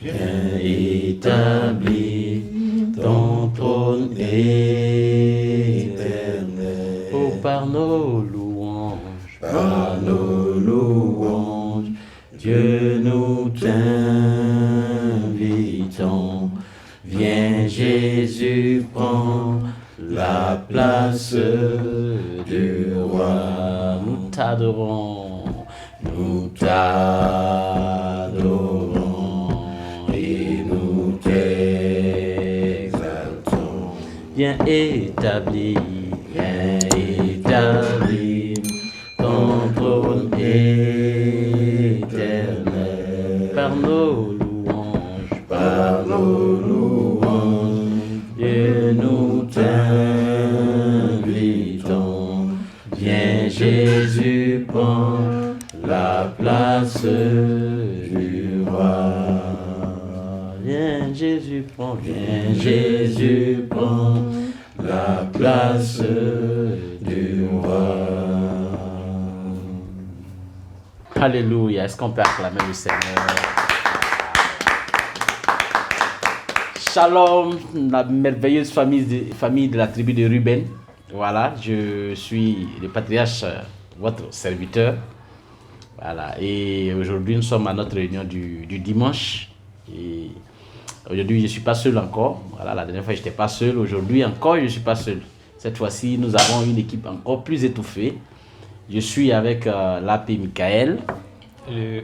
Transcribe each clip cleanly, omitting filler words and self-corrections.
viens établir ton trône éternel. Oh, par nos louanges, Dieu, nous t'invitons. Viens Jésus, prends la place du roi. nous t'adorons. Nous t'adorons et nous t'exaltons. Viens établir Ton trône éternel. par nos louanges, Par nos louanges, Dieu, nous t'invitons. Viens Jésus, prends la place du roi. Viens Jésus, prends, Viens Jésus, prends la place du roi. Alléluia. Est-ce qu'on peut acclamer le Seigneur? Shalom, la merveilleuse famille de la tribu de Ruben. Voilà, je suis le patriarche, votre serviteur. Voilà, et aujourd'hui nous sommes à notre réunion du dimanche. Et aujourd'hui je ne suis pas seul encore. Voilà, la dernière fois je n'étais pas seul. Aujourd'hui encore je ne suis pas seul. Cette fois-ci nous avons une équipe encore plus étouffée. Je suis avec l'AP Michael.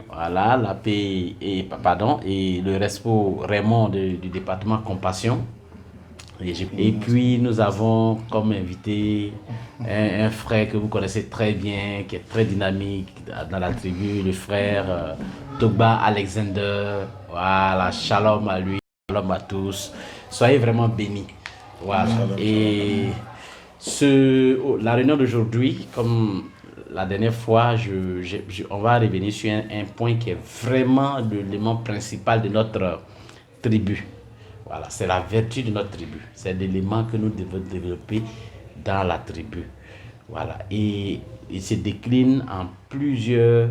Voilà, l'AP et le Respo Raymond du département Compassion. Et puis nous avons comme invité un frère que vous connaissez très bien, qui est très dynamique dans la tribu, le frère Togba Alexander. Voilà, shalom à lui, shalom à tous. Soyez vraiment bénis. Voilà. Shalom, Et la réunion d'aujourd'hui, comme la dernière fois, on va revenir sur un point qui est vraiment l'élément principal de notre tribu. Voilà, c'est la vertu de notre tribu. C'est l'élément que nous devons développer dans la tribu. Voilà, et il se décline en plusieurs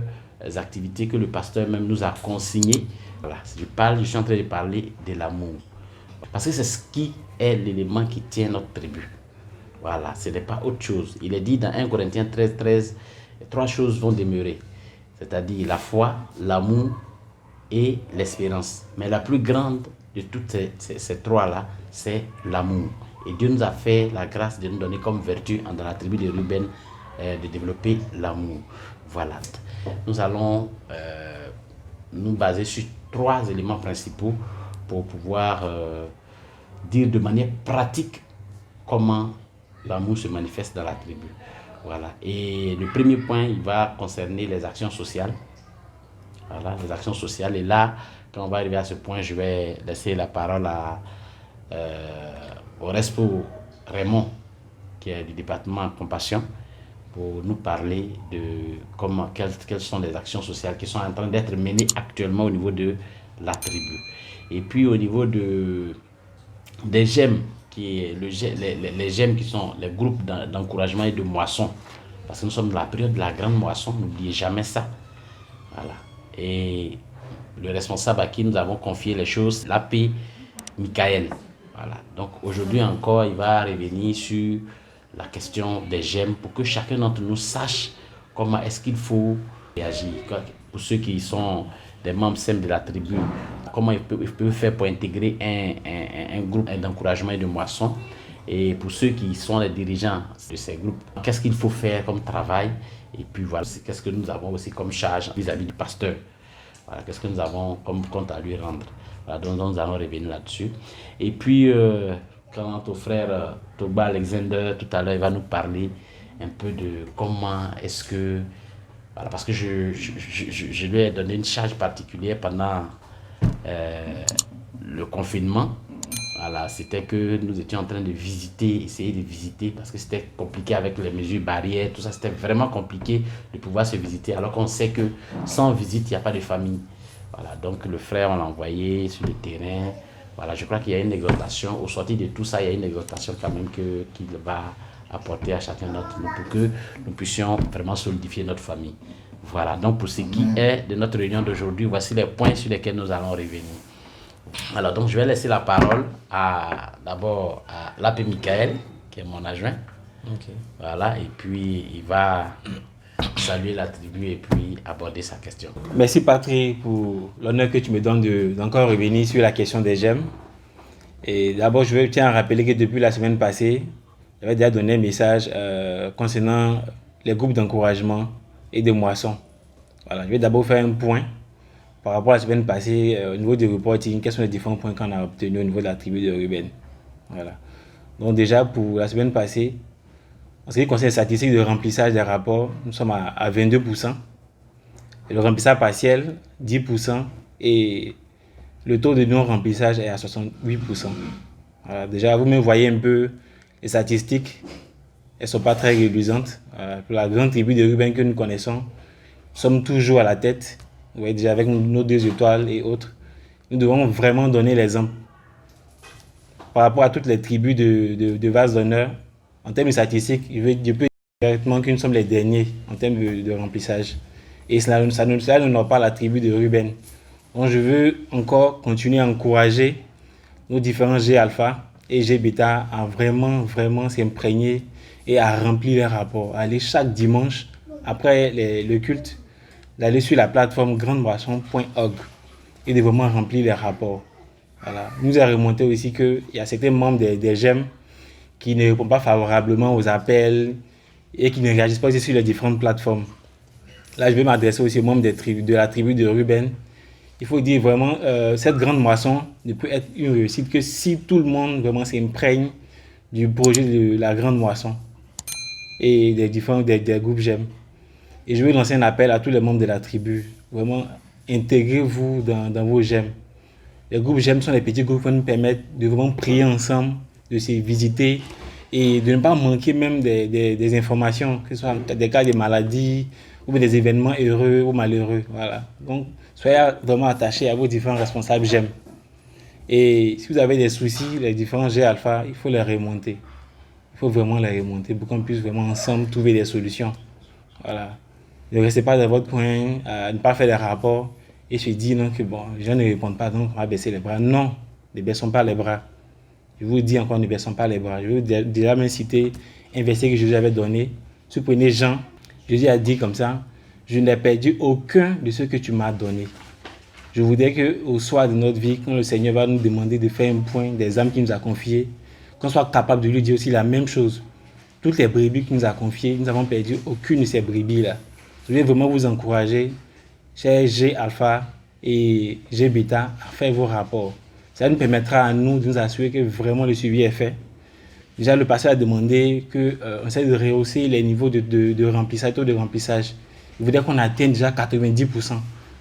activités que le pasteur même nous a consignées. Voilà, je suis en train de parler de l'amour. Parce que c'est ce qui est l'élément qui tient notre tribu. Voilà, ce n'est pas autre chose. Il est dit dans 1 Corinthiens 13, 3 choses vont demeurer. C'est-à-dire la foi, l'amour et l'espérance. Mais la plus grande de toutes ces trois-là, c'est l'amour. Et Dieu nous a fait la grâce de nous donner comme vertu dans la tribu de Ruben de développer l'amour. Voilà. Nous allons nous baser sur 3 éléments principaux pour pouvoir dire de manière pratique comment l'amour se manifeste dans la tribu. Voilà. Et le premier point, il va concerner les actions sociales. Voilà, les actions sociales. Et là, quand on va arriver à ce point, je vais laisser la parole au Respo Raymond, qui est du département Compassion, pour nous parler de quelles sont les actions sociales qui sont en train d'être menées actuellement au niveau de la tribu. Et puis au niveau des GEM, les GEM qui sont les groupes d'encouragement et de moisson. Parce que nous sommes dans la période de la grande moisson, n'oubliez jamais ça. Voilà. Et le responsable à qui nous avons confié les choses, l'AP Michael. Voilà. Donc aujourd'hui encore, il va revenir sur la question des GEM pour que chacun d'entre nous sache comment est-ce qu'il faut réagir. Pour ceux qui sont des membres simples de la tribu, comment ils peuvent faire pour intégrer un groupe d'encouragement et de moisson. Et pour ceux qui sont les dirigeants de ces groupes, qu'est-ce qu'il faut faire comme travail. Et puis voilà, qu'est-ce que nous avons aussi comme charge vis-à-vis du pasteur. Voilà, qu'est-ce que nous avons comme compte à lui rendre. Voilà, donc nous allons revenir là-dessus. Et puis, quant au frère Togba Alexander, tout à l'heure, il va nous parler un peu de comment est-ce que... Voilà, parce que je lui ai donné une charge particulière pendant le confinement. Voilà, c'était que nous étions en train de essayer de visiter, parce que c'était compliqué avec les mesures barrières, tout ça, c'était vraiment compliqué de pouvoir se visiter, alors qu'on sait que sans visite, il n'y a pas de famille. Voilà, donc le frère, on l'a envoyé sur le terrain. Voilà, je crois qu'il y a une exhortation, au sortir de tout ça, il y a une exhortation quand même qu'il va apporter à chacun d'entre nous pour que nous puissions vraiment solidifier notre famille. Voilà, donc pour ce qui est de notre réunion d'aujourd'hui, voici les points sur lesquels nous allons revenir. Alors, donc je vais laisser la parole d'abord à l'abbé Michael, qui est mon adjoint. Voilà, et puis il va saluer la tribu et puis aborder sa question. Merci Patrick pour l'honneur que tu me donnes d'encore revenir sur la question des gemmes. Et d'abord, je tiens à rappeler que depuis la semaine passée, j'avais déjà donné un message concernant les groupes d'encouragement et de moisson. Voilà, je vais d'abord faire un point par rapport à la semaine passée au niveau du reporting, quels sont les différents points qu'on a obtenus au niveau de la tribu de Ruben. Voilà. Donc déjà, pour la semaine passée, en ce qui concerne les statistiques de remplissage des rapports, nous sommes à 22%. Et le remplissage partiel, 10%. Et le taux de non-remplissage est à 68%. Voilà, déjà, vous me voyez un peu les statistiques. Elles ne sont pas très réduisantes. Pour la grande tribu de Ruben que nous connaissons, nous sommes toujours à la tête. Vous voyez déjà avec nos 2 étoiles et autres. Nous devons vraiment donner l'exemple. Par rapport à toutes les tribus de vase d'honneur, en termes de statistiques, je peux dire directement que nous sommes les derniers en termes de remplissage. Et cela n'honore pas la tribu de Ruben. Donc je veux encore continuer à encourager nos différents G alpha et G bêta à vraiment s'imprégner et à remplir les rapports. Aller chaque dimanche, après le culte, d'aller sur la plateforme grandemoisson.org et de vraiment remplir les rapports. Voilà. Nous a remonté aussi qu'il y a certains membres des GEM qui ne répondent pas favorablement aux appels et qui ne réagissent pas aussi sur les différentes plateformes. Là, je vais m'adresser aussi aux membres de la tribu de Ruben. Il faut dire vraiment, cette grande moisson ne peut être une réussite que si tout le monde vraiment s'imprègne du projet de la grande moisson et des groupes GEM. Et je veux lancer un appel à tous les membres de la tribu. Vraiment, intégrez-vous dans vos GEM. Les groupes GEM sont les petits groupes qui nous permettent de vraiment prier ensemble, de se visiter et de ne pas manquer même des informations, que ce soit des cas de maladies ou des événements heureux ou malheureux. Voilà. Donc, soyez vraiment attachés à vos différents responsables GEM. Et si vous avez des soucis, les différents G alpha, il faut les remonter. Il faut vraiment les remonter pour qu'on puisse vraiment ensemble trouver des solutions. Voilà. Ne restez pas dans votre coin, à ne pas faire des rapports et se dire non, que bon, les gens ne répondent pas, donc on va baisser les bras. Non, ne baissons pas les bras. Je vous dis encore, ne baissons pas les bras. Je vais déjà m'inciter un verset que Jésus avait donné. Si vous prenez Jean, Jésus a dit comme ça, je n'ai perdu aucun de ce que tu m'as donné. Je voudrais qu'au soir de notre vie, quand le Seigneur va nous demander de faire un point des âmes qu'il nous a confiées, qu'on soit capable de lui dire aussi la même chose. Toutes les brebis qu'il nous a confiées, nous n'avons perdu aucune de ces brebis-là. Je vais vraiment vous encourager, chers G alpha et G bêta, à faire vos rapports. Ça nous permettra à nous de nous assurer que vraiment le suivi est fait. Déjà, le pasteur a demandé qu'on essaie de rehausser les niveaux de remplissage, taux de remplissage. Il voudrait qu'on atteigne déjà 90%.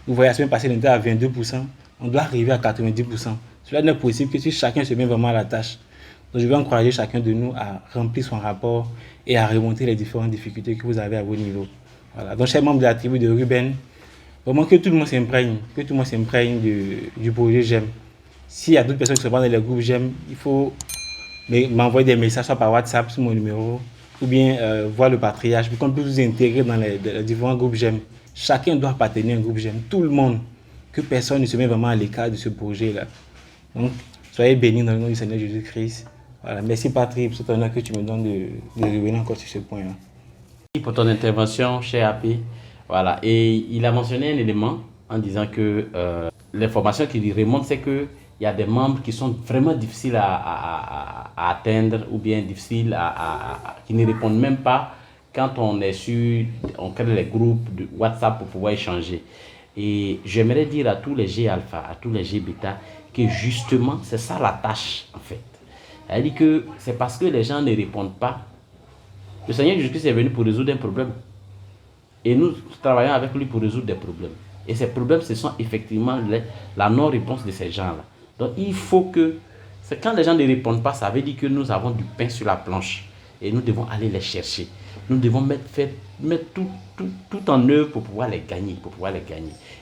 Vous voyez, la semaine passée, on était à 22%. On doit arriver à 90%. Cela n'est possible que si chacun se met vraiment à la tâche. Donc, je vais encourager chacun de nous à remplir son rapport et à remonter les différentes difficultés que vous avez à vos niveaux. Voilà. Donc, chers membres de la tribu de Ruben, vraiment que tout le monde s'imprègne du projet GEM. S'il y a d'autres personnes qui sont pas dans les groupes GEM, il faut m'envoyer des messages soit par WhatsApp sur mon numéro ou bien voir le patriarche pour qu'on puisse vous intégrer dans les différents groupes GEM. Chacun doit appartenir à un groupe GEM, tout le monde, que personne ne se met vraiment à l'écart de ce projet-là. Donc, soyez bénis dans le nom du Seigneur Jésus-Christ. Voilà. Merci Patrick pour cet honneur que tu me donnes de revenir encore sur ce point-là. Merci pour ton intervention, cher AP. Voilà. Et il a mentionné un élément en disant que l'information qui lui remonte, c'est qu'il y a des membres qui sont vraiment difficiles à atteindre ou bien difficiles qui ne répondent même pas quand on crée les groupes de WhatsApp pour pouvoir échanger. Et j'aimerais dire à tous les G alpha, à tous les G bêta, que justement, c'est ça la tâche en fait. Elle dit que c'est parce que les gens ne répondent pas. Le Seigneur Jésus-Christ est venu pour résoudre un problème. Et nous travaillons avec lui pour résoudre des problèmes. Et ces problèmes, ce sont effectivement la non-réponse de ces gens-là. Donc il faut que, c'est quand les gens ne répondent pas, ça veut dire que nous avons du pain sur la planche. Et nous devons aller les chercher. Nous devons mettre tout en œuvre pour pouvoir les gagner.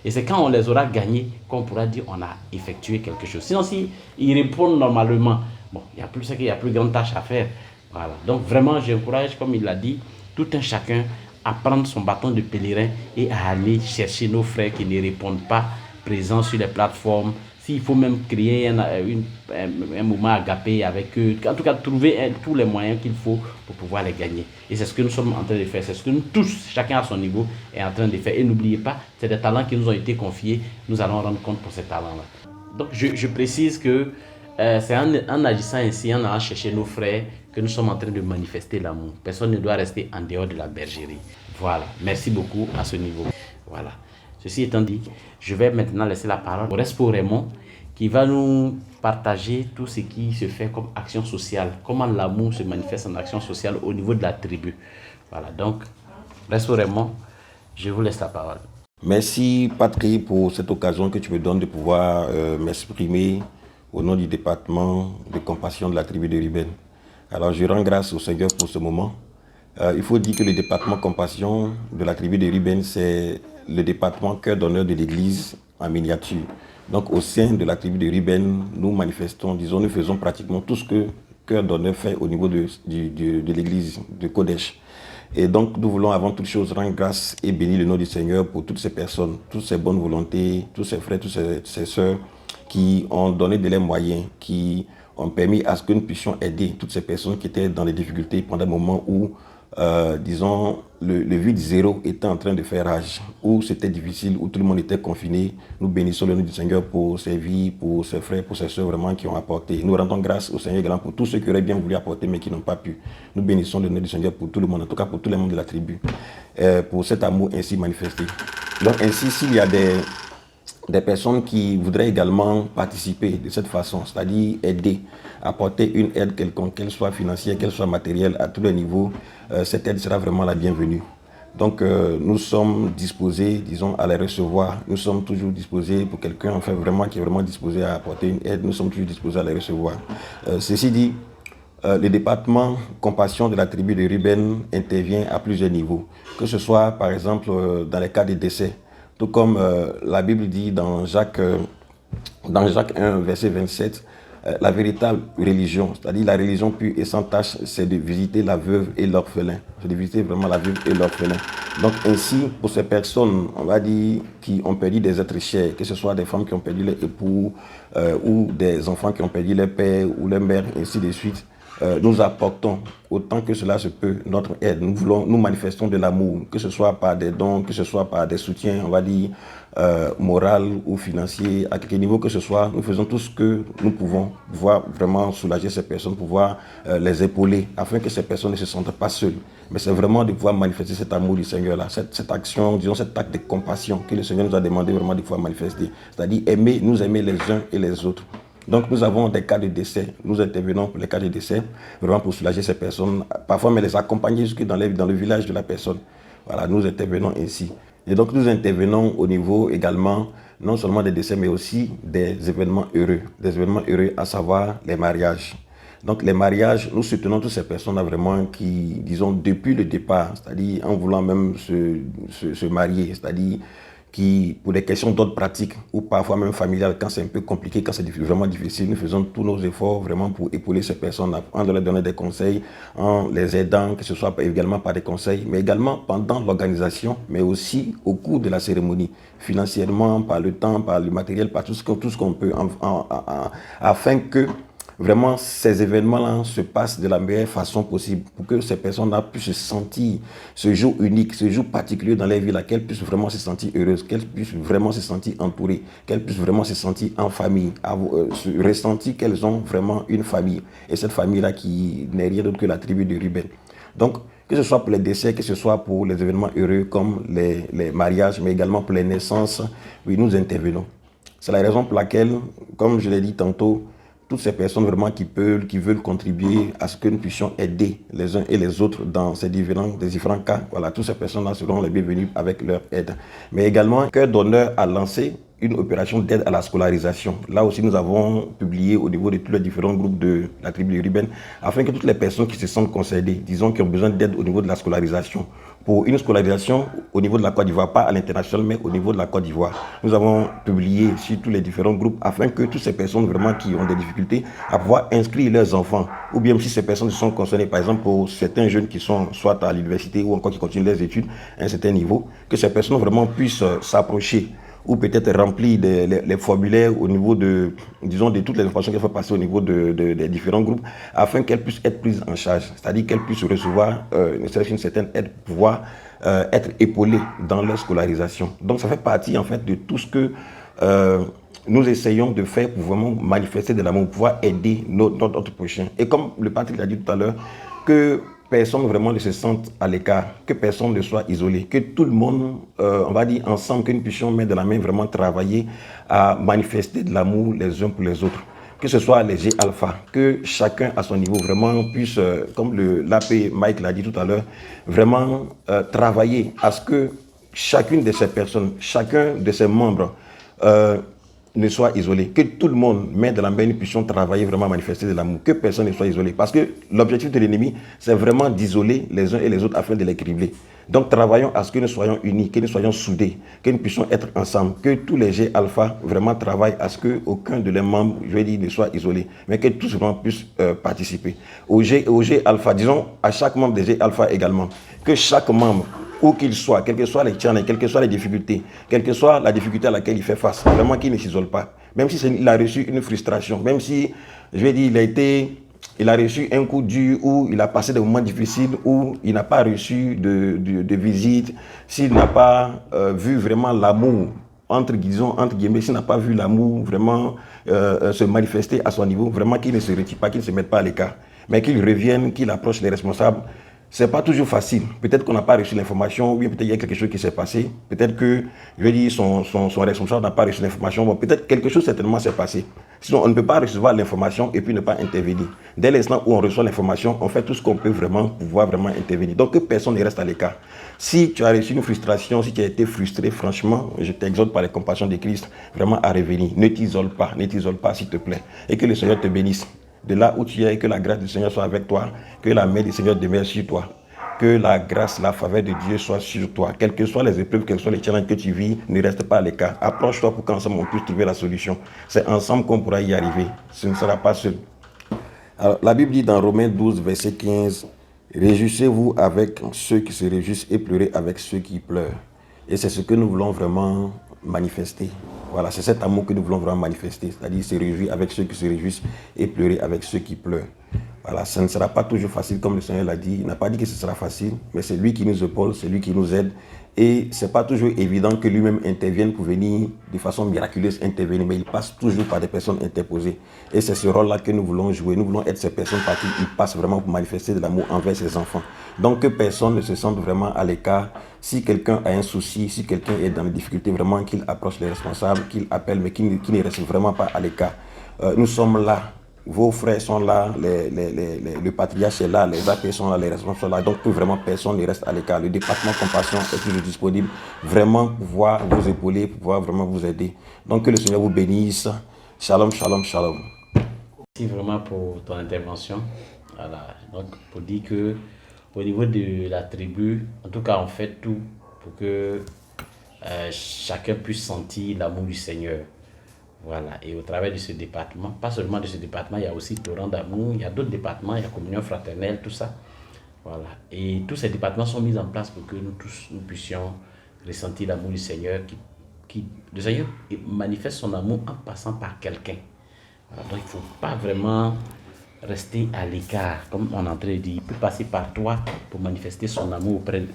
Et c'est quand on les aura gagnés qu'on pourra dire qu'on a effectué quelque chose. Sinon, s'ils répondent normalement, bon, il y a plus grande tâche à faire. Voilà. Donc vraiment, j'encourage, comme il l'a dit, tout un chacun à prendre son bâton de pèlerin et à aller chercher nos frères qui ne répondent pas présents sur les plateformes. S'il faut même créer un moment agapé avec eux, en tout cas trouver tous les moyens qu'il faut pour pouvoir les gagner. Et c'est ce que nous sommes en train de faire, c'est ce que nous tous, chacun à son niveau, est en train de faire. Et n'oubliez pas, c'est des talents qui nous ont été confiés, nous allons rendre compte pour ces talents-là. Donc je précise que c'est en agissant ainsi, en allant chercher nos frères, que nous sommes en train de manifester l'amour. Personne ne doit rester en dehors de la bergerie. Voilà, merci beaucoup à ce niveau. Voilà. Ceci étant dit, je vais maintenant laisser la parole au Respo Raymond qui va nous partager tout ce qui se fait comme action sociale, comment l'amour se manifeste en action sociale au niveau de la tribu. Voilà, donc, Respo Raymond, je vous laisse la parole. Merci Patrick pour cette occasion que tu me donnes de pouvoir m'exprimer au nom du département de compassion de la tribu de Ruben. Alors je rends grâce au Seigneur pour ce moment. Il faut dire que le département compassion de la tribu de Ruben, c'est le département cœur d'honneur de l'église en miniature. Donc au sein de la tribu de Ruben, nous manifestons, nous faisons pratiquement tout ce que cœur d'honneur fait au niveau de l'église de Kodesh. Et donc nous voulons avant toute chose rendre grâce et bénir le nom du Seigneur pour toutes ces personnes, toutes ces bonnes volontés, tous ces frères, toutes ces sœurs qui ont donné de leurs moyens, qui ont permis à ce que nous puissions aider toutes ces personnes qui étaient dans les difficultés pendant un moment où disons, le vide zéro était en train de faire rage, où c'était difficile, où tout le monde était confiné. Nous bénissons le nom du Seigneur pour ses vies, pour ses frères, pour ses soeurs vraiment qui ont apporté. Nous rendons grâce au Seigneur également pour tous ceux qui auraient bien voulu apporter mais qui n'ont pas pu. Nous bénissons le nom du Seigneur pour tout le monde, en tout cas pour tous les membres de la tribu, pour cet amour ainsi manifesté. Donc ainsi, s'il y a des personnes qui voudraient également participer de cette façon, c'est-à-dire aider, apporter une aide quelconque, qu'elle soit financière, qu'elle soit matérielle, à tous les niveaux, cette aide sera vraiment la bienvenue. Donc nous sommes disposés, disons, à les recevoir. Nous sommes toujours disposés pour quelqu'un enfin, vraiment, qui est vraiment disposé à apporter une aide, nous sommes toujours disposés à les recevoir. Ceci dit, le département compassion de la tribu de Ruben intervient à plusieurs niveaux, que ce soit par exemple dans les cas de décès. Tout comme la Bible dit dans Jacques 1, verset 27, la véritable religion, c'est-à-dire la religion pure et sans tache, c'est de visiter la veuve et l'orphelin. C'est de visiter vraiment la veuve et l'orphelin. Donc ainsi, pour ces personnes, on va dire, qui ont perdu des êtres chers, que ce soit des femmes qui ont perdu leur époux, ou des enfants qui ont perdu leur père ou leur mère, ainsi de suite, nous apportons autant que cela se peut notre aide. Nous manifestons de l'amour, que ce soit par des dons, que ce soit par des soutiens, on va dire, moral ou financier, à quelque niveau que ce soit. Nous faisons tout ce que nous pouvons, pouvoir vraiment soulager ces personnes, pouvoir les épauler, afin que ces personnes ne se sentent pas seules. Mais c'est vraiment de pouvoir manifester cet amour du Seigneur-là, cette action, disons cet acte de compassion que le Seigneur nous a demandé vraiment de pouvoir manifester. C'est-à-dire nous aimer les uns et les autres. Donc nous avons des cas de décès, nous intervenons pour les cas de décès, vraiment pour soulager ces personnes, parfois mais les accompagner jusque dans le village de la personne. Voilà, nous intervenons ainsi. Et donc nous intervenons au niveau également, non seulement des décès, mais aussi des événements heureux, à savoir les mariages. Donc les mariages, nous soutenons toutes ces personnes-là vraiment qui, disons, depuis le départ, c'est-à-dire en voulant même se marier, c'est-à-dire qui, pour des questions d'ordre pratique ou parfois même familial, quand c'est un peu compliqué, quand c'est vraiment difficile, nous faisons tous nos efforts vraiment pour épauler ces personnes en leur donnant des conseils, en les aidant, que ce soit également par des conseils, mais également pendant l'organisation, mais aussi au cours de la cérémonie, financièrement, par le temps, par le matériel, par tout ce qu'on peut, afin que vraiment ces événements-là se passent de la meilleure façon possible pour que ces personnes-là puissent se sentir ce jour unique, ce jour particulier dans leur vie, qu'elles puissent vraiment se sentir heureuses, qu'elles puissent vraiment se sentir entourées, qu'elles puissent vraiment se sentir en famille, ressentir qu'elles ont vraiment une famille. Et cette famille-là qui n'est rien d'autre que la tribu de Ruben. Donc, que ce soit pour les décès, que ce soit pour les événements heureux comme les mariages, mais également pour les naissances, oui, nous intervenons. C'est la raison pour laquelle, comme je l'ai dit tantôt, toutes ces personnes vraiment qui veulent contribuer à ce que nous puissions aider les uns et les autres dans ces différents cas. Voilà, toutes ces personnes-là seront les bienvenues avec leur aide. Mais également, Cœur d'honneur a lancé une opération d'aide à la scolarisation. Là aussi, nous avons publié au niveau de tous les différents groupes de la tribu de Ruben, afin que toutes les personnes qui se sentent concernées, disons, qui ont besoin d'aide au niveau de la scolarisation, pour une scolarisation au niveau de la Côte d'Ivoire, pas à l'international, mais au niveau de la Côte d'Ivoire. Nous avons publié sur tous les différents groupes afin que toutes ces personnes vraiment qui ont des difficultés à pouvoir inscrire leurs enfants, ou bien si ces personnes sont concernées, par exemple pour certains jeunes qui sont soit à l'université ou encore qui continuent leurs études à un certain niveau, que ces personnes vraiment puissent s'approcher ou peut-être remplir les formulaires au niveau de, disons, de toutes les informations qu'elles font passer au niveau des différents groupes, afin qu'elles puissent être prises en charge, c'est-à-dire qu'elles puissent recevoir une certaine aide pour pouvoir être épaulées dans leur scolarisation. Donc ça fait partie en fait de tout ce que nous essayons de faire pour vraiment manifester de l'amour, pour pouvoir aider notre prochain. Et comme le Patrick l'a dit tout à l'heure, que personne vraiment ne se sente à l'écart, que personne ne soit isolé, que tout le monde, on va dire ensemble, que nous puissions mettre de la main, vraiment travailler à manifester de l'amour les uns pour les autres. Que ce soit les G alpha, que chacun à son niveau vraiment puisse, comme l'AP Mike l'a dit tout à l'heure, vraiment travailler à ce que chacune de ces personnes, chacun de ces membres ne soit isolé, que tout le monde mette de la main, nous puissions travailler vraiment à manifester de l'amour, que personne ne soit isolé. Parce que l'objectif de l'ennemi, c'est vraiment d'isoler les uns et les autres afin de les cribler. Donc travaillons à ce que nous soyons unis, que nous soyons soudés, que nous puissions être ensemble, que tous les G alpha vraiment travaillent à ce qu'aucun de leurs membres, je vais dire, ne soit isolé, mais que tous vraiment puissent participer. Au G alpha, disons à chaque membre des G alpha également, que chaque membre, où qu'il soit, quels que soient les challenges, quelles que soient les difficultés, quelle que soit la difficulté à laquelle il fait face, vraiment qu'il ne s'isole pas. Même si il a reçu une frustration, même si, je vais dire, il a reçu un coup dur, ou il a passé des moments difficiles, ou il n'a pas reçu de visite, s'il n'a pas vu vraiment l'amour, entre guillemets, s'il n'a pas vu l'amour vraiment se manifester à son niveau, vraiment qu'il ne se retire pas, qu'il ne se mette pas à l'écart, mais qu'il revienne, qu'il approche les responsables. C'est pas toujours facile. Peut-être qu'on n'a pas reçu l'information, ou bien peut-être il y a quelque chose qui s'est passé. Peut-être que, je vais dire, son responsable n'a pas reçu l'information. Bon, peut-être quelque chose certainement s'est passé. Sinon, on ne peut pas recevoir l'information et puis ne pas intervenir. Dès l'instant où on reçoit l'information, on fait tout ce qu'on peut vraiment pour pouvoir vraiment intervenir. Donc que personne ne reste à l'écart. Si tu as reçu une frustration, si tu as été frustré, franchement, je t'exhorte par les compassions de Christ vraiment à revenir. Ne t'isole pas s'il te plaît. Et que le Seigneur te bénisse. De là où tu es, que la grâce du Seigneur soit avec toi, que la main du Seigneur demeure sur toi, que la grâce, la faveur de Dieu soit sur toi. Quelles que soient les épreuves, quels que soient les challenges que tu vis, ne reste pas à l'écart. Approche-toi pour qu'ensemble on puisse trouver la solution. C'est ensemble qu'on pourra y arriver. Ce ne sera pas seul. Alors, la Bible dit dans Romains 12, verset 15, « Réjouissez-vous avec ceux qui se réjouissent et pleurez avec ceux qui pleurent. » Et c'est ce que nous voulons vraiment manifester. Voilà, c'est cet amour que nous voulons vraiment manifester, c'est-à-dire se réjouir avec ceux qui se réjouissent et pleurer avec ceux qui pleurent. Voilà, ça ne sera pas toujours facile, comme le Seigneur l'a dit. Il n'a pas dit que ce sera facile, mais c'est lui qui nous épaule, c'est lui qui nous aide. Et ce n'est pas toujours évident que lui-même intervienne pour venir de façon miraculeuse intervenir, mais il passe toujours par des personnes interposées. Et c'est ce rôle-là que nous voulons jouer. Nous voulons être ces personnes par qui il passe vraiment pour manifester de l'amour envers ses enfants. Donc que personne ne se sente vraiment à l'écart. Si quelqu'un a un souci, si quelqu'un est dans des difficultés, vraiment qu'il approche les responsables, qu'il appelle, mais qu'il ne reste vraiment pas à l'écart. Nous sommes là. Vos frères sont là, le patriarche est là, les AP sont là, les responsables sont là. Donc, vraiment, personne ne reste à l'écart. Le département compassion est toujours disponible, vraiment pour pouvoir vous épauler, pour pouvoir vraiment vous aider. Donc, que le Seigneur vous bénisse. Shalom, shalom, shalom. Merci vraiment pour ton intervention. Voilà. Donc, pour dire que au niveau de la tribu, en tout cas, on fait tout pour que chacun puisse sentir l'amour du Seigneur. Voilà, et au travers de ce département, pas seulement de ce département, il y a aussi Torrent d'amour, il y a d'autres départements, il y a Communion fraternelle, tout ça. Voilà, et tous ces départements sont mis en place pour que nous tous, nous puissions ressentir l'amour du Seigneur, le Seigneur manifeste son amour en passant par quelqu'un. Voilà, donc il ne faut pas vraiment rester à l'écart, comme on est en train de dire. Il peut passer par toi pour manifester son amour auprès de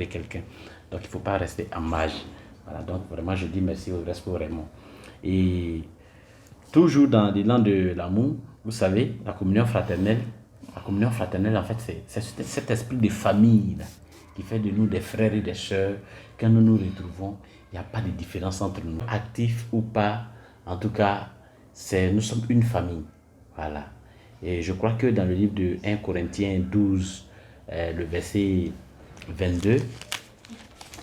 quelqu'un. Donc il ne faut pas rester en marge. Voilà, donc vraiment je dis merci au reste vraiment. Et toujours dans l'élan de l'amour, vous savez, la communion fraternelle en fait c'est cet esprit de famille là, qui fait de nous des frères et des sœurs. Quand nous nous retrouvons, il n'y a pas de différence entre nous, actifs ou pas, en tout cas nous sommes une famille. Voilà. Et je crois que dans le livre de 1 Corinthiens 12, le verset 22,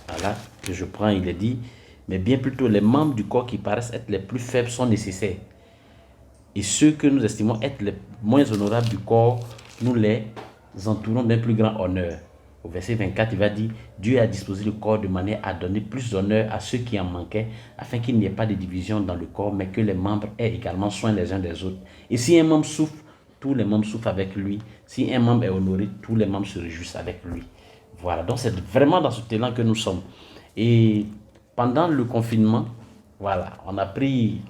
voilà, que je prends, il est dit, mais bien plutôt les membres du corps qui paraissent être les plus faibles sont nécessaires. Et ceux que nous estimons être les moins honorables du corps, nous les entourons d'un plus grand honneur. Au verset 24, il va dire, Dieu a disposé le corps de manière à donner plus d'honneur à ceux qui en manquaient, afin qu'il n'y ait pas de division dans le corps, mais que les membres aient également soin les uns des autres. Et si un membre souffre, tous les membres souffrent avec lui. Si un membre est honoré, tous les membres se réjouissent avec lui. Voilà, donc c'est vraiment dans ce élan que nous sommes. Et pendant le confinement, voilà, on a pris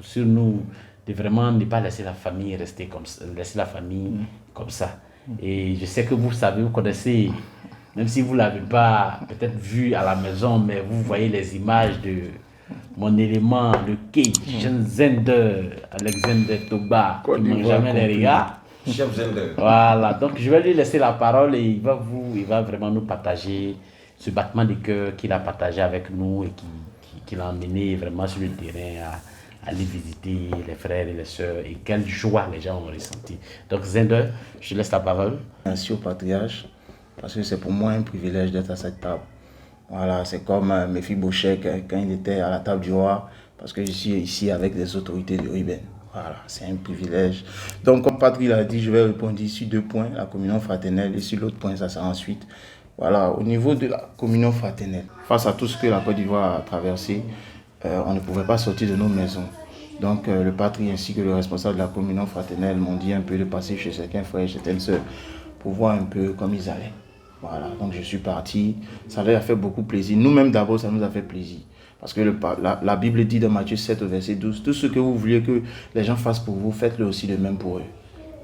sur nous de vraiment ne pas laisser la famille rester comme ça, laisser la famille comme ça. Et je sais que vous savez, vous connaissez, même si vous ne l'avez pas peut-être vu à la maison, mais vous voyez les images de mon élément, le Cajun Zender, Alexander Toba, qui ne mange jamais les regards. Chef Zender. Voilà, donc je vais lui laisser la parole et il va vraiment nous partager ce battement de cœur qu'il a partagé avec nous et qu'il a emmené vraiment sur le terrain à aller visiter les frères et les sœurs et quelle joie les gens ont ressenti. Donc Zender, je te laisse la parole. Merci au patriarche, parce que c'est pour moi un privilège d'être à cette table. Voilà, c'est comme Mephibosheth quand il était à la table du roi, parce que je suis ici avec les autorités de Ruben. Voilà, c'est un privilège. Donc, comme Patrick l'a dit, je vais répondre sur 2 points, la communion fraternelle, et sur l'autre point, ça sera ensuite. Voilà, au niveau de la communion fraternelle, face à tout ce que la Côte d'Ivoire a traversé, on ne pouvait pas sortir de nos maisons. Donc, le Patrick ainsi que le responsable de la communion fraternelle m'ont dit un peu de passer chez certains frères et certaines sœurs pour voir un peu comme ils allaient. Voilà, donc je suis parti. Ça leur a fait beaucoup plaisir. Nous-mêmes d'abord, ça nous a fait plaisir. Parce que la Bible dit dans Matthieu 7 au verset 12, tout ce que vous vouliez que les gens fassent pour vous, faites-le aussi de même pour eux.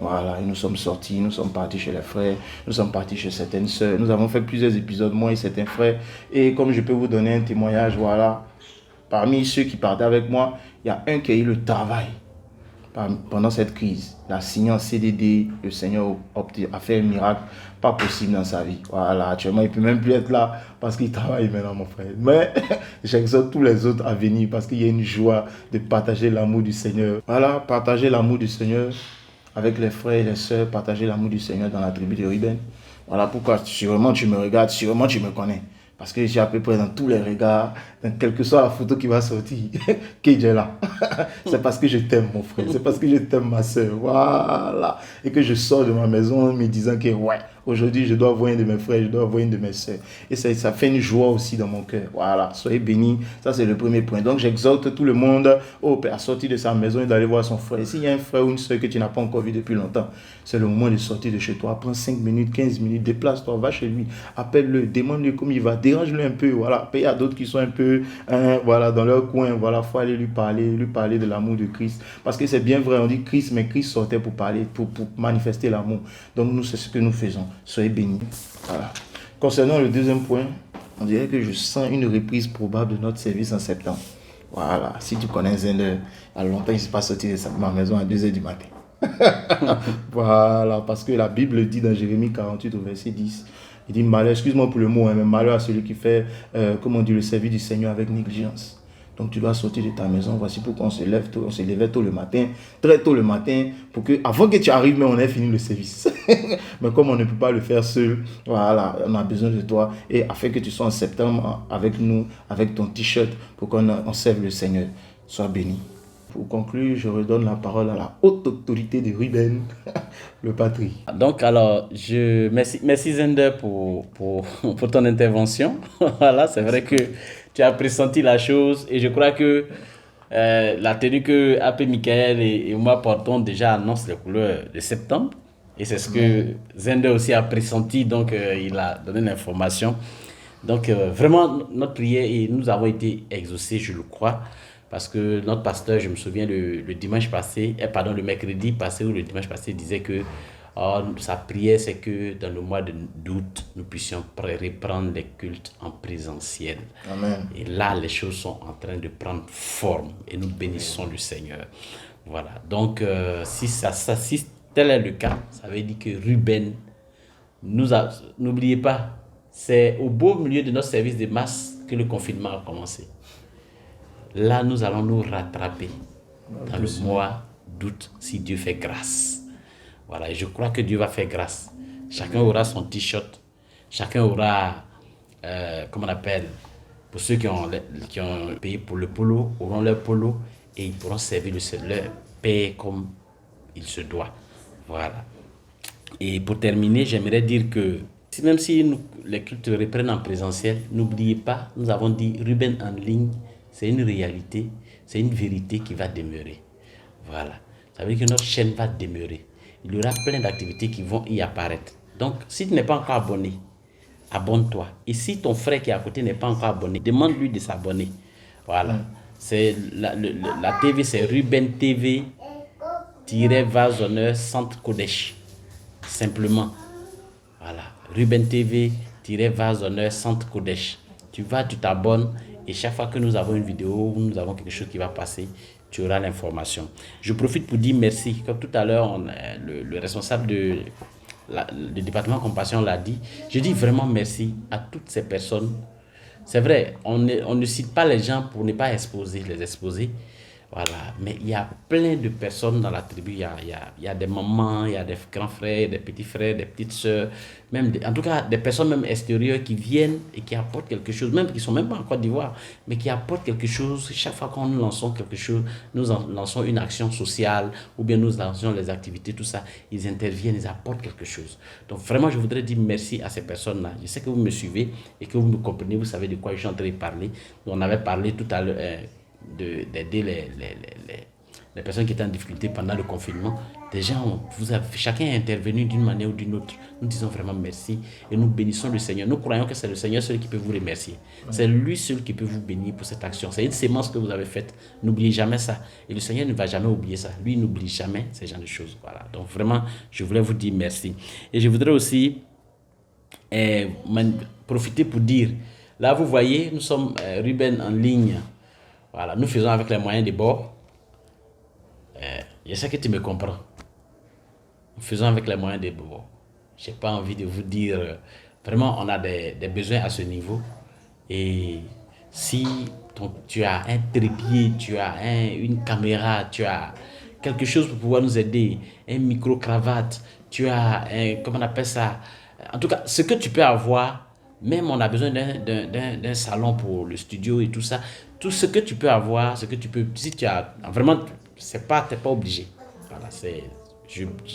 Voilà, et nous sommes sortis, nous sommes partis chez les frères, nous sommes partis chez certaines sœurs. Nous avons fait plusieurs épisodes, moi et certains frères. Et comme je peux vous donner un témoignage, voilà, parmi ceux qui partaient avec moi, il y a un qui a eu le travail pendant cette crise. Il a signé en CDD, le Seigneur a fait un miracle pas possible dans sa vie. Voilà, actuellement, il ne peut même plus être là parce qu'il travaille maintenant, mon frère. Mais j'exhorte tous les autres à venir parce qu'il y a une joie de partager l'amour du Seigneur. Voilà, partager l'amour du Seigneur avec les frères et les sœurs, partager l'amour du Seigneur dans la tribu de Ruben. Voilà pourquoi sûrement tu me regardes, sûrement tu me connais. Parce que j'ai à peu près dans tous les regards, dans quelle que soit la photo qui va sortir, Cage est là. C'est parce que je t'aime, mon frère. C'est parce que je t'aime, ma soeur. Voilà. Et que je sors de ma maison en me disant que, ouais, aujourd'hui, je dois voir un de mes frères, je dois voir une de mes soeurs. Et ça fait une joie aussi dans mon cœur. Voilà. Soyez bénis. Ça, c'est le premier point. Donc, j'exhorte tout le monde à sortir de sa maison et d'aller voir son frère. Et s'il y a un frère ou une soeur que tu n'as pas encore vu depuis longtemps, c'est le moment de sortir de chez toi. Prends 5 minutes, 15 minutes, déplace-toi, va chez lui, appelle-le, demande-lui comment il va, dérange-le un peu. Voilà. Puis il y a d'autres qui sont un peu voilà, dans leur coin. Voilà, il faut aller lui parler de l'amour de Christ. Parce que c'est bien vrai, on dit Christ, mais Christ sortait pour parler, pour manifester l'amour. Donc nous, c'est ce que nous faisons. Soyez bénis. Voilà. Concernant le deuxième point, on dirait que je sens une reprise probable de notre service en septembre. Voilà, si tu connais Zender, il y a longtemps, il ne s'est pas sorti de ma maison à 2h du matin. Voilà, parce que la Bible dit dans Jérémie 48 au verset 10, il dit malheur, excuse-moi pour le mot, mais malheur à celui qui fait, comment on dit, le service du Seigneur avec négligence. Donc tu dois sortir de ta maison. Voici pourquoi on se levait tôt le matin, très tôt le matin, pour que avant que tu arrives, mais on ait fini le service. Mais comme on ne peut pas le faire seul, voilà, on a besoin de toi. Et afin que tu sois en septembre avec nous, avec ton t-shirt, pour qu'on serve le Seigneur. Sois béni. Pour conclure, je redonne la parole à la haute autorité de Ruben, le patrie. Donc, alors, merci Zender pour ton intervention. Voilà, c'est vrai que tu as pressenti la chose et je crois que la tenue que AP Michael et moi portons déjà annonce les couleurs de septembre. Et c'est ce que Zender aussi a pressenti, donc il a donné l'information. Donc, vraiment, notre prière, et nous avons été exaucés, je le crois. Parce que notre pasteur, je me souviens, le dimanche passé, le mercredi passé ou le dimanche passé, disait que sa prière, c'est que dans le mois d'août, nous puissions reprendre les cultes en présentiel. Amen. Et là, les choses sont en train de prendre forme et nous bénissons le Seigneur. Voilà. Donc, si tel est le cas, ça veut dire que Ruben, n'oubliez pas, c'est au beau milieu de notre service de masse que le confinement a commencé. Là, nous allons nous rattraper dans le mois d'août, si Dieu fait grâce. Voilà, et je crois que Dieu va faire grâce. Chacun aura son t-shirt, chacun aura, Pour ceux qui ont payé pour le polo, auront leur polo et ils pourront servir leur paix comme il se doit. Voilà. Et pour terminer, j'aimerais dire que même si les cultes reprennent en présentiel, n'oubliez pas, nous avons dit Ruben en ligne, c'est une réalité, c'est une vérité qui va demeurer. Voilà. Ça veut dire que notre chaîne va demeurer. Il y aura plein d'activités qui vont y apparaître. Donc, si tu n'es pas encore abonné, abonne-toi. Et si ton frère qui est à côté n'est pas encore abonné, demande-lui de s'abonner. Voilà. C'est la TV, c'est Ruben TV Vase Honneur Centre Kodesh. Simplement. Voilà. Ruben TV Vase Honneur Centre Kodesh. Tu vas, tu t'abonnes et chaque fois que nous avons une vidéo ou nous avons quelque chose qui va passer, tu auras l'information. Je profite pour dire merci. Comme tout à l'heure, le responsable du département compassion l'a dit. Je dis vraiment merci à toutes ces personnes. C'est vrai, on ne cite pas les gens pour ne pas les exposer. Voilà. Mais il y a plein de personnes dans la tribu. Il y a des mamans, il y a des grands frères, des petits frères, des petites sœurs, en tout cas des personnes même extérieures qui viennent et qui apportent quelque chose, même qui ne sont même pas en Côte d'Ivoire, mais qui apportent quelque chose. Chaque fois qu'on nous lançons quelque chose, nous lançons une action sociale ou bien nous lançons les activités, tout ça, ils interviennent, ils apportent quelque chose. Donc vraiment, je voudrais dire merci à ces personnes-là. Je sais que vous me suivez et que vous me comprenez, vous savez de quoi je suis en train de parler. On avait parlé tout à l'heure d'aider les personnes qui étaient en difficulté pendant le confinement. Des gens, chacun est intervenu d'une manière ou d'une autre. Nous disons vraiment merci et nous bénissons le Seigneur. Nous croyons que c'est le Seigneur seul qui peut vous remercier. C'est lui seul qui peut vous bénir pour cette action. C'est une sémence que vous avez faite. N'oubliez jamais ça. Et le Seigneur ne va jamais oublier ça. Lui, il n'oublie jamais ces genres de choses. Voilà. Donc vraiment, je voulais vous dire merci. Et je voudrais aussi profiter pour dire, là vous voyez, nous sommes Ruben en ligne. Voilà, nous faisons avec les moyens de bord. Je sais que tu me comprends. Nous faisons avec les moyens de bord. Je n'ai pas envie de vous dire... vraiment, on a des besoins à ce niveau. Et si tu as un trépied, tu as une caméra, tu as quelque chose pour pouvoir nous aider, un micro-cravate, tu as comment on appelle ça? En tout cas, ce que tu peux avoir, même on a besoin d'un salon pour le studio et tout ça. Tout ce que tu peux avoir, si tu as vraiment, t'es pas obligé. Voilà,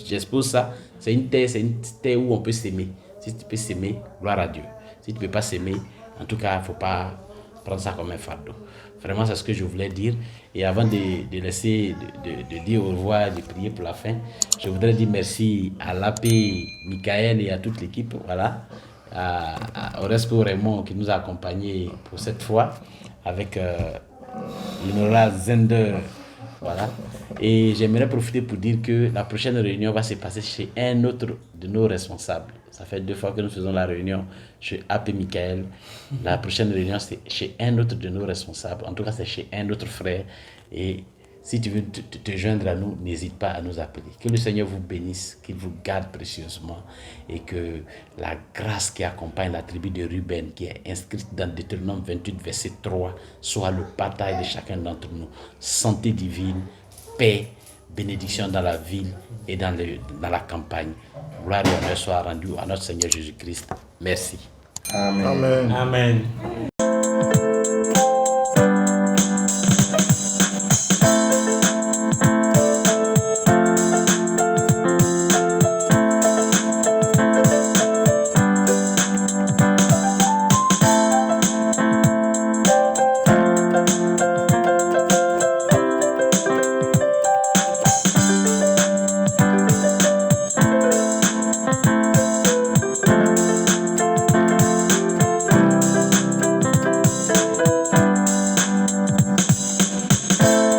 j'expose ça. C'est une terre où on peut s'aimer. Si tu peux s'aimer, gloire à Dieu. Si tu peux pas s'aimer, en tout cas, il faut pas prendre ça comme un fardeau. Vraiment, c'est ce que je voulais dire. Et avant de laisser, de dire au revoir et de prier pour la fin, je voudrais dire merci à l'AP, Michael et à toute l'équipe. Voilà. Au respect Raymond qui nous a accompagnés pour cette fois avec l'honorable Zender. Voilà. Et j'aimerais profiter pour dire que la prochaine réunion va se passer chez un autre de nos responsables. Ça fait 2 fois que nous faisons la réunion chez AP Michael. La prochaine réunion, c'est chez un autre de nos responsables. En tout cas, c'est chez un autre frère. Et si tu veux te joindre à nous, n'hésite pas à nous appeler. Que le Seigneur vous bénisse, qu'il vous garde précieusement et que la grâce qui accompagne la tribu de Ruben, qui est inscrite dans Deutéronome 28, verset 3, soit le partage de chacun d'entre nous. Santé divine, paix, bénédiction dans la ville et dans la campagne. Gloire et honneur soit rendu à notre Seigneur Jésus-Christ. Merci. Amen. Amen.